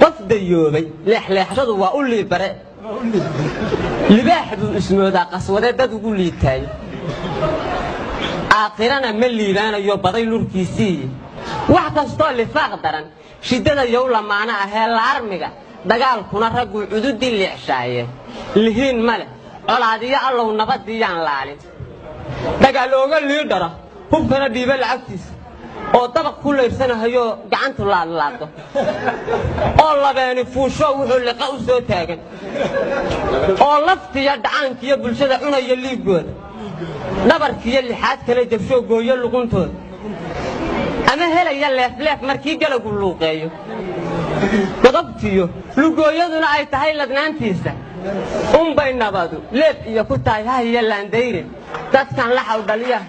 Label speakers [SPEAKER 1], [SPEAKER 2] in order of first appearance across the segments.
[SPEAKER 1] qof dayoobay leexleexashadu waa u liibare libaaxdu ismoodaa qaswade dad ugu liitay aakhirana ma liibaanayo baday lurkiisii wax kastoo lifaaq daran shidada yow lamaana ahee laarmiga dagaalkuna raggu cududi leexshaaye lihiin male colaadiyo allow nabadiyaan laalin dagaal ooga liidhara hubkana dhiiba lacagtiisa oo dabaq ku leersanahayo gacantu laadlaado oo labeeni fuusho wuxuu liqa u soo taagan oo laftiya dhacaankiyo bulshada cunaya liigooda dhabarkiyo lixaad kale jabsho gooyo luquntooda ama helaya leefleef markii galagu luuqeeyo godobtiyo lugooyaduna ay tahay ladnaantiisa unbay nabadu leeb iyo ku tahay hahiyo laandayre dadkan laxaw dhaliya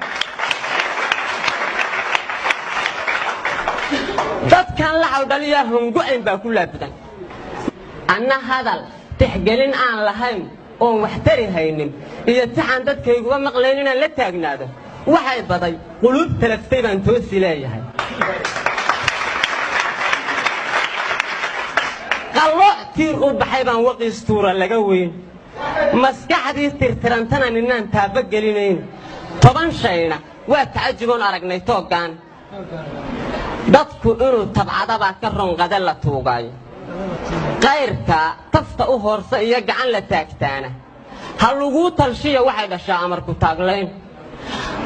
[SPEAKER 1] dadkan laxaw dhaliya hungu'ayn baa ku laabudan anna hadal tixgelin aan lahayn oon wax tari haynin iyo tixaan dadkayguba maqlayn inaan la taagnaado waxay baday quluub talaftay baan toosi leeyahay qalooc tiir u baxay baan waqiis tuura laga weyn maskaxdii tirtirantana ninaan taaba gelinayn 10 shayna waa tacajuboon aragnay toogaan dadku inuu tabcadaba ka ronqada la tuugaayo qayrka tafta u hoorsa iyo gacan la taagtaana ha lagu talshiyo waxay dhashaa amar ku taaglayn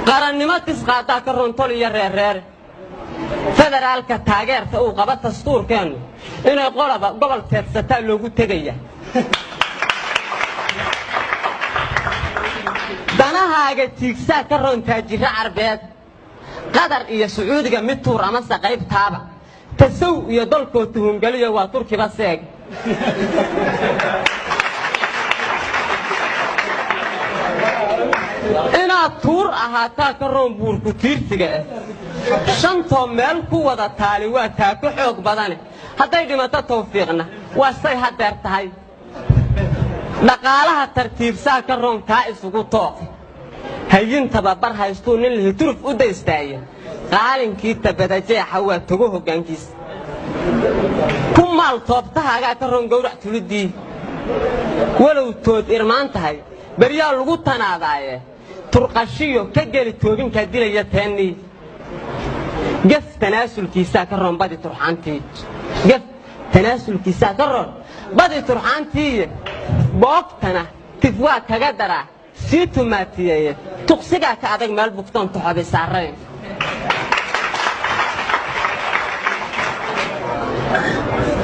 [SPEAKER 1] qarannimo tisqaadaa ka rontol iyo reereer federaalka taageerta uu qaba dastuurkeenu inay qolaba gobol teedsataa loogu tegaya danahaaga tiigsaa ka ron taajiro carbeed qadar iyo sacuudiga mid tuur ama saqaybtaaba tasow iyo dalkoo tuhungeliyo waa turkiba seeg inaad tuur ahaataa ka roon buurku tiirsiga ah shantoo meel ku wada taali waa taa ka xoog badane hadday dhimato tawfiiqna waa say hadeer tahay dhaqaalaha tartiibsaa ka roon kaa isugu tooq hayin tababar haystuu nin lihi turuf u daystaaya qaalinkii tabadajeexa waa togo hoggaankiisa ku maal toobtahaagaa ka roon gowrac tulidii walow tood irmaan tahay beryaa lagu tanaadaaye turqashiyo ka geli toobinkaa dilaya teennii gef tanaasulkiisaa ka roon badi turxaantii gef tanaasulkiisaa ka roon badi turxaantiiye boogtana tif waa kaga daraa sii tumaatiyeeye tuqsigaa ka adag meel bugtoon toxobi saarayn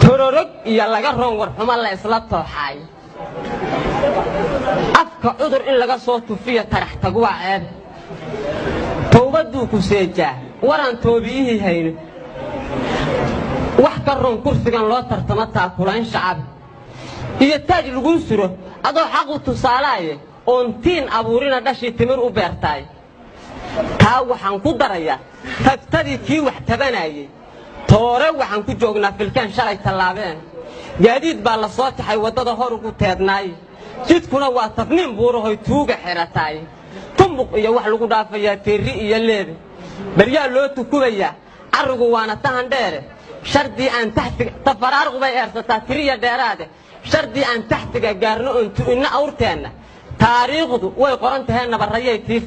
[SPEAKER 1] tororog iyo laga roon warxumo la isla tooxaayo afka cudur in laga soo tufiyo tarax tag waa ceeb towbaduu ku seejaa waraan toobiyihii hayno wax ka roon kursigan loo tartamo taakulayn shacab iyo taaj laguu suro adoo xaqu tusaalaaye oon tiin abuurina dhashii timir u beertaay taa waxaan ku darayaa tagtadii kii wax tabanayay toore waxaan ku joognaa filkaan shalay tallaabeen gaadiid baa la soo taxay waddada hor ugu teednaay jidkuna waa tabniin buurahoy tuuga xidhataay tumbuq iyo wax lagu dhaafayaa teerri iyo leebe baryaa loo tukubayaa carrigu waana tahan dheere shardii aan taxtiga tafaraarqubay eersataa tiriya dheeraade shardii aan taxtiga gaarno oon tu'inno awrteenna taariikhdu way qoran tahay nabarrayay tiif